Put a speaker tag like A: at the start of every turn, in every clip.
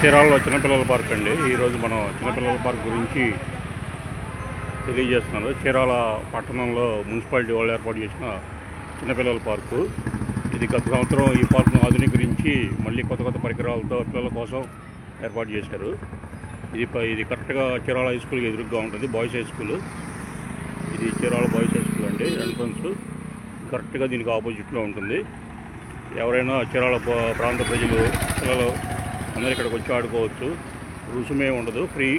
A: చీరాలలో చిన్నపిల్లల పార్క్ అండి. ఈరోజు మనం చిన్నపిల్లల పార్క్ గురించి తెలియజేస్తున్నారు. చీరాల పట్టణంలో మున్సిపాలిటీ వాళ్ళు ఏర్పాటు చేసిన చిన్నపిల్లల పార్కు. ఇది గత సంవత్సరం ఈ పార్కును ఆధునీకరించి మళ్ళీ కొత్త కొత్త పరికరాలతో పిల్లల కోసం ఏర్పాటు చేశారు. ఇది కరెక్ట్గా చీరాల హై స్కూల్కి ఎదురుగా ఉంటుంది, బాయ్స్ హై స్కూల్. ఇది చీరాల బాయ్స్ హై స్కూల్ అండి. ఎంట్రన్స్ కరెక్ట్గా దీనికి ఆపోజిట్లో ఉంటుంది. ఎవరైనా చీరాల ప్రాంత ప్రజలు పిల్లలు అందరూ ఇక్కడికి వచ్చి ఆడుకోవచ్చు. రుసుమే ఉండదు, ఫ్రీ.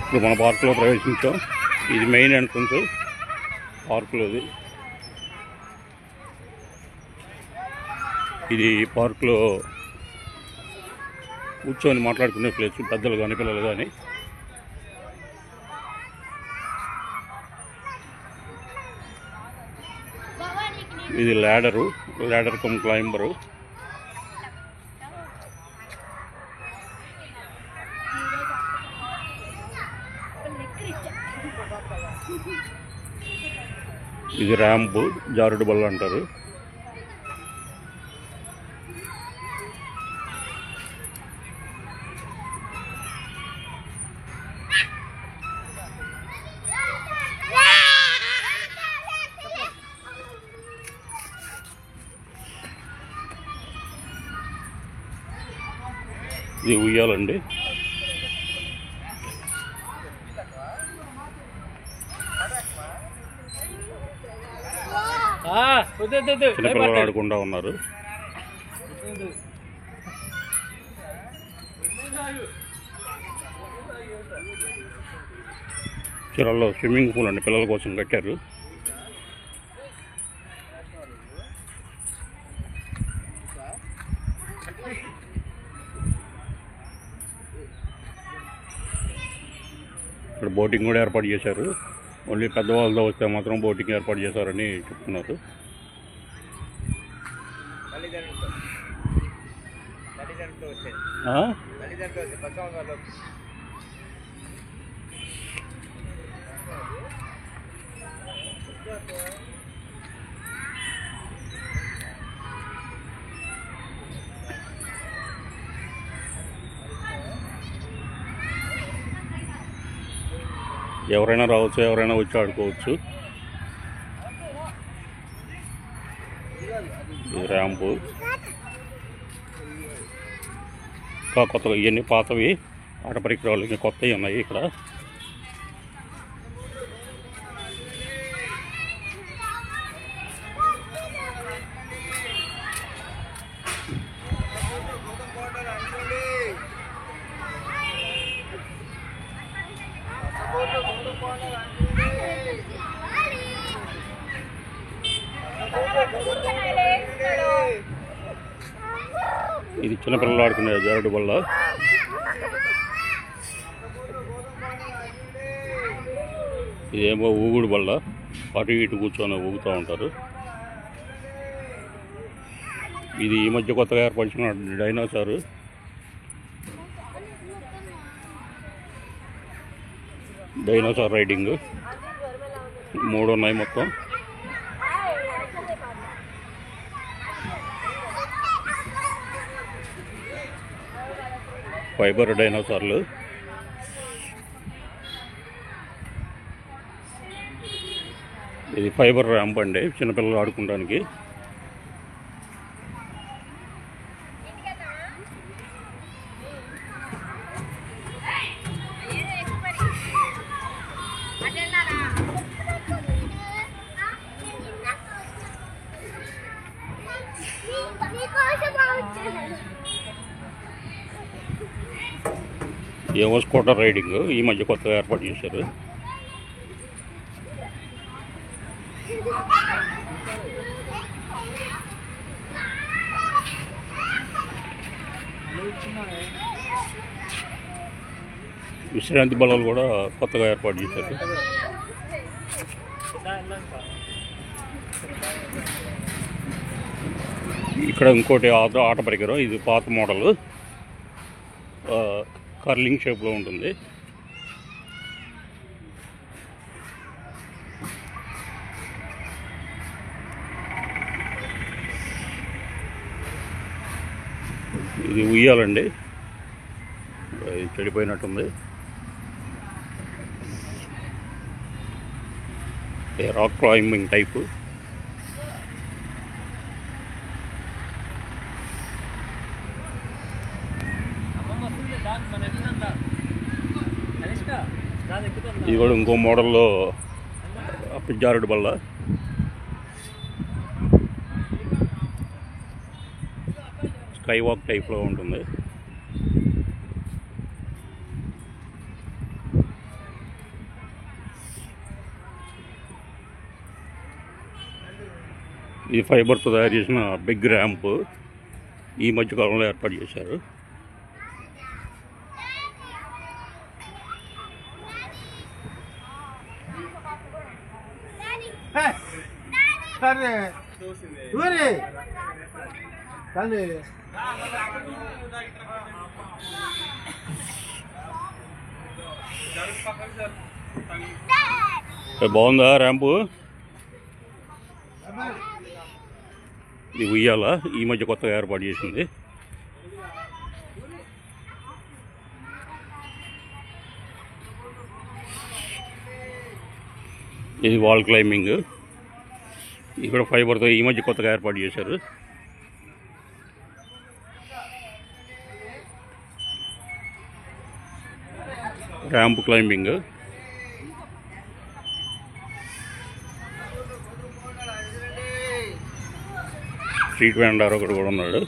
A: ఇప్పుడు మన పార్కులో ప్రవేశించాం. ఇది మెయిన్ ఎంట్రన్స్ పార్కులోది. ఇది పార్కులో కూర్చొని మాట్లాడుకునే ప్లేస్, పెద్దలు కానీ పిల్లలు కానీ. ఇది ల్యాడర్ కమ్ క్లైంబరు. ఇది ర్యాంపు, జారుడు బల్ల అంటారు. ఇది ఉయ్యాలండి. చిన్నపిల్లలు ఆడకుండా ఉన్నారు. చీరాల్లో స్విమ్మింగ్ పూల్ అండి, పిల్లల కోసం కట్టారు. ఇక్కడ బోటింగ్ కూడా ఏర్పాటు చేశారు. ఓన్లీ పెద్దవాళ్ళతో వస్తే మాత్రం బోటింగ్ ఏర్పాటు చేశారని చెప్తున్నారు. ఎవరైనా రావచ్చు, ఎవరైనా వచ్చి ఆడుకోవచ్చు. ర్యాంపు ఇంకా కొత్తగా ఇవన్నీ పాతవి ఆట పరికరాలు ఇంకా కొత్తవి ఉన్నాయి ఇక్కడ. ఇది చిన్నపిల్లలు ఆడుకునే జారుడు బల్ల. ఇదేమో ఊగుడు బల్ల, అటు ఇటు కూర్చొని ఊగుతూ ఉంటారు. ఇది ఈ మధ్య కొత్తగా ఏర్పరిచిన డైనోసార్. రైడింగ్ 3 ఉన్నాయి మొత్తం. ఫైబర్ డైనోసార్లు. ఇది ఫైబర్ ర్యాంప్ అండి, చిన్నపిల్లలు ఆడుకోవడానికి. ఏమో స్కూటర్ రైడింగ్ ఈ మధ్య కొత్తగా ఏర్పాటు చేశారు. విశ్రాంతి బలాలు కూడా కొత్తగా ఏర్పాటు చేశారు. ఇక్కడ ఇంకోటి ఆట పరికరం, ఇది పాత మోడల్, కర్లింగ్ షేప్లో ఉంటుంది. ఇది ఉయ్యాలండి, చెడిపోయినట్టుంది. Rock climbing type. ఇది కూడా ఇంకో మోడల్లో జారుడు బల్ల. స్కై వాక్ టైప్లో ఉంటుంది. ఇది ఫైబర్తో తయారు చేసిన బిగ్ ర్యాంప్, ఈ మధ్యకాలంలో ఏర్పాటు చేశారు. బాగుందా ర్యాంపు? ఇది ఉయ్యాల, ఈ మధ్య కొత్తగా ఏర్పాటు చేసింది. ఇది వాల్ క్లైంబింగ్, ఇక్కడ ఫైబర్తో ఈ మధ్య కొత్తగా ఏర్పాటు చేశారు. Ramp climbing. స్ట్రీట్ వెండర్ ఒకటి కూడా ఉన్నాడు.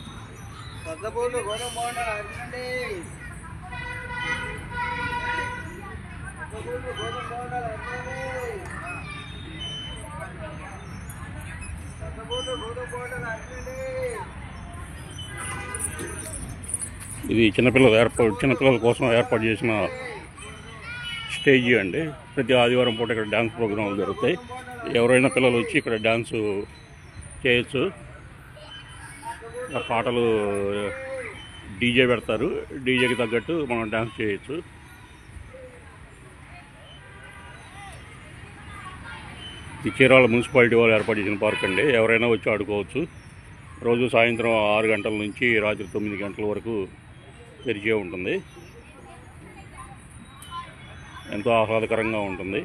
A: ఇది చిన్నపిల్లల కోసం ఏర్పాటు చేసిన స్టేజీ అండి. ప్రతి ఆదివారం పూట ఇక్కడ డ్యాన్స్ ప్రోగ్రాంలు జరుగుతాయి. ఎవరైనా పిల్లలు వచ్చి ఇక్కడ డ్యాన్స్ చేయొచ్చు. పాటలు డీజే పెడతారు, డీజేకి తగ్గట్టు మనం డ్యాన్స్ చేయొచ్చు. ఈ చీరాల మున్సిపాలిటీ వాళ్ళు ఏర్పాటు చేసిన పార్క్ అండి. ఎవరైనా వచ్చి ఆడుకోవచ్చు. రోజు సాయంత్రం 6 గంటల నుంచి రాత్రి 9 గంటల వరకు తెరిచే ఉంటుంది. ఎంతో ఆహ్లాదకరంగా ఉంటుంది.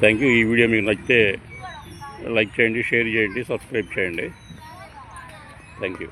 A: Thank you. ఈ వీడియో మీకు నచ్చితే లైక్ చేయండి, షేర్ చేయండి, సబ్స్క్రైబ్ చేయండి. Thank you.